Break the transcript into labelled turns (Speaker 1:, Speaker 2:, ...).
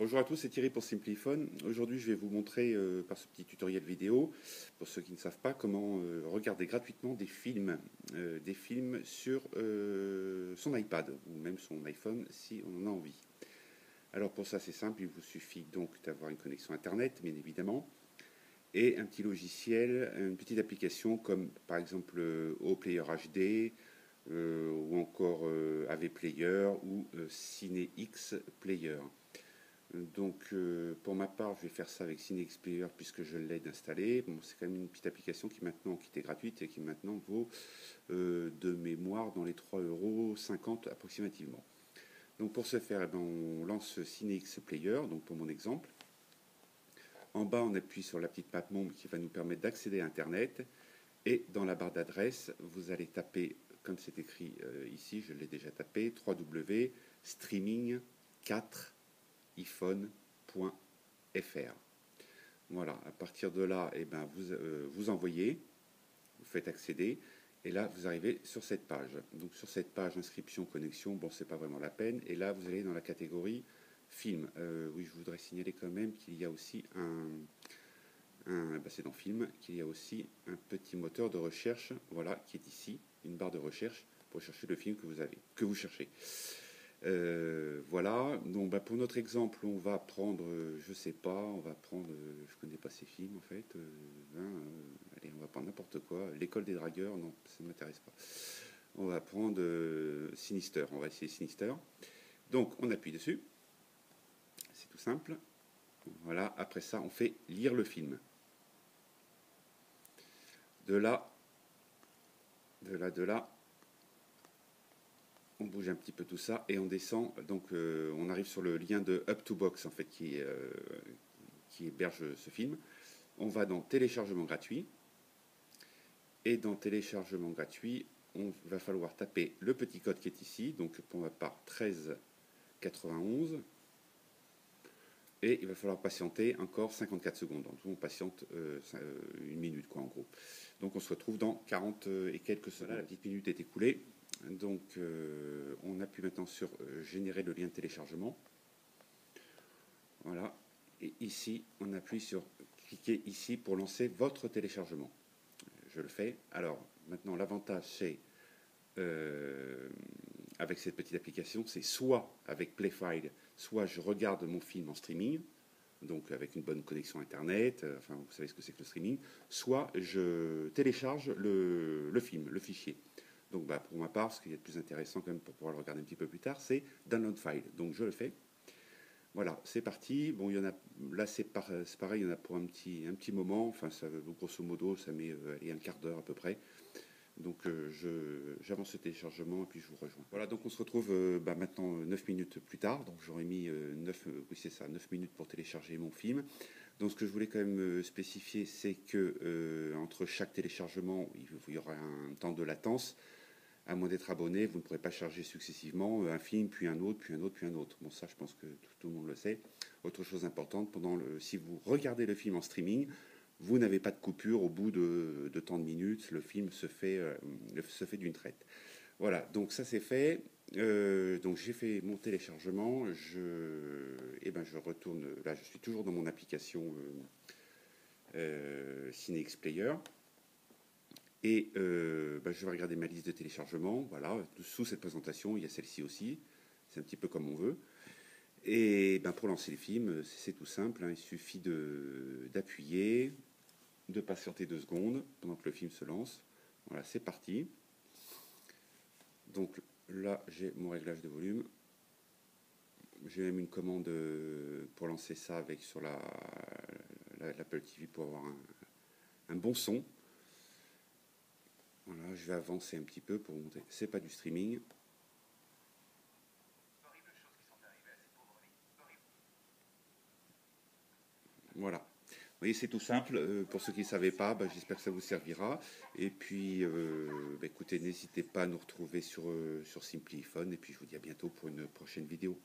Speaker 1: Bonjour à tous, c'est Thierry pour Simpliphone. Aujourd'hui, je vais vous montrer par ce petit tutoriel vidéo, pour ceux qui ne savent pas, comment regarder gratuitement des films sur son iPad ou même son iPhone si on en a envie. Alors pour ça, c'est simple, il vous suffit donc d'avoir une connexion Internet, bien évidemment, et un petit logiciel, une petite application comme par exemple OPlayer HD ou encore AV Player ou CineX Player. Donc pour ma part, je vais faire ça avec CineX Player puisque je l'ai installé. Bon, c'est quand même une petite application qui maintenant qui était gratuite et qui maintenant vaut de mémoire dans les 3,50 € approximativement. Donc pour ce faire, eh ben, on lance CineX Player, donc pour mon exemple. En bas, on appuie sur la petite map monde qui va nous permettre d'accéder à Internet. Et dans la barre d'adresse, vous allez taper, comme c'est écrit ici, je l'ai déjà tapé, www.streaming4iphone.fr. Voilà, à partir de là, eh ben, vous envoyez, vous faites accéder, et là, vous arrivez sur cette page. Donc sur cette page, inscription, connexion, bon, c'est pas vraiment la peine. Et là, vous allez dans la catégorie film. Oui, je voudrais signaler quand même qu'il y a aussi c'est dans film, qu'il y a aussi un petit moteur de recherche, voilà, qui est ici, une barre de recherche pour chercher le film que vous cherchez. Voilà, donc pour notre exemple, on va prendre, je sais pas, on va prendre, je connais pas ces films en fait, allez, on va prendre n'importe quoi, L'école des dragueurs, non, ça ne m'intéresse pas. On va prendre Sinister, on va essayer Sinister. Donc on appuie dessus, c'est tout simple. Voilà, après ça, on fait lire le film. De là, on bouge un petit peu tout ça et on descend. Donc, on arrive sur le lien de Up2Box en fait qui héberge ce film. On va dans téléchargement gratuit et dans téléchargement gratuit, on va falloir taper le petit code qui est ici. Donc, pour ma part, 13,91. Et il va falloir patienter encore 54 secondes. Donc on patiente une minute, quoi, en gros. Donc on se retrouve dans 40 et quelques secondes. Là, la petite minute est écoulée. Donc on appuie maintenant sur générer le lien de téléchargement. Voilà. Et ici, on appuie sur cliquer ici pour lancer votre téléchargement. Je le fais. Alors maintenant, l'avantage, c'est avec cette petite application, c'est soit avec Playfile, soit je regarde mon film en streaming, donc avec une bonne connexion Internet, enfin vous savez ce que c'est que le streaming, soit je télécharge le film, le fichier. Donc pour ma part, ce qui est le plus intéressant quand même pour pouvoir le regarder un petit peu plus tard, c'est Download File. Donc je le fais. Voilà, c'est parti. Bon, il y en a, là c'est pareil, il y en a pour un petit moment, enfin ça, grosso modo, ça met un quart d'heure à peu près. Donc j'avance le téléchargement et puis je vous rejoins. Voilà, donc on se retrouve maintenant 9 minutes plus tard. Donc j'aurais mis 9 minutes pour télécharger mon film. Donc ce que je voulais quand même spécifier, c'est que entre chaque téléchargement, il y aura un temps de latence. À moins d'être abonné, vous ne pourrez pas charger successivement un film, puis un autre, puis un autre, puis un autre. Bon, ça, je pense que tout le monde le sait. Autre chose importante, si vous regardez le film en streaming, vous n'avez pas de coupure au bout de tant de minutes. Le film se fait d'une traite. Voilà, donc ça c'est fait. Donc j'ai fait mon téléchargement. Je retourne. Là, je suis toujours dans mon application CineX Player. Et je vais regarder ma liste de téléchargement. Voilà, sous cette présentation, il y a celle-ci aussi. C'est un petit peu comme on veut. Et pour lancer le film, c'est tout simple. Il suffit d'appuyer, de patienter 2 secondes pendant que le film se lance. Voilà, c'est parti. Donc là, j'ai mon réglage de volume. J'ai même une commande pour lancer ça sur l'Apple TV pour avoir un bon son. Voilà, je vais avancer un petit peu pour vous montrer. C'est pas du streaming. Voilà. Vous voyez, c'est tout simple. Pour ceux qui ne savaient pas, j'espère que ça vous servira. Et puis, écoutez, n'hésitez pas à nous retrouver sur Simpliphone. Et puis, je vous dis à bientôt pour une prochaine vidéo.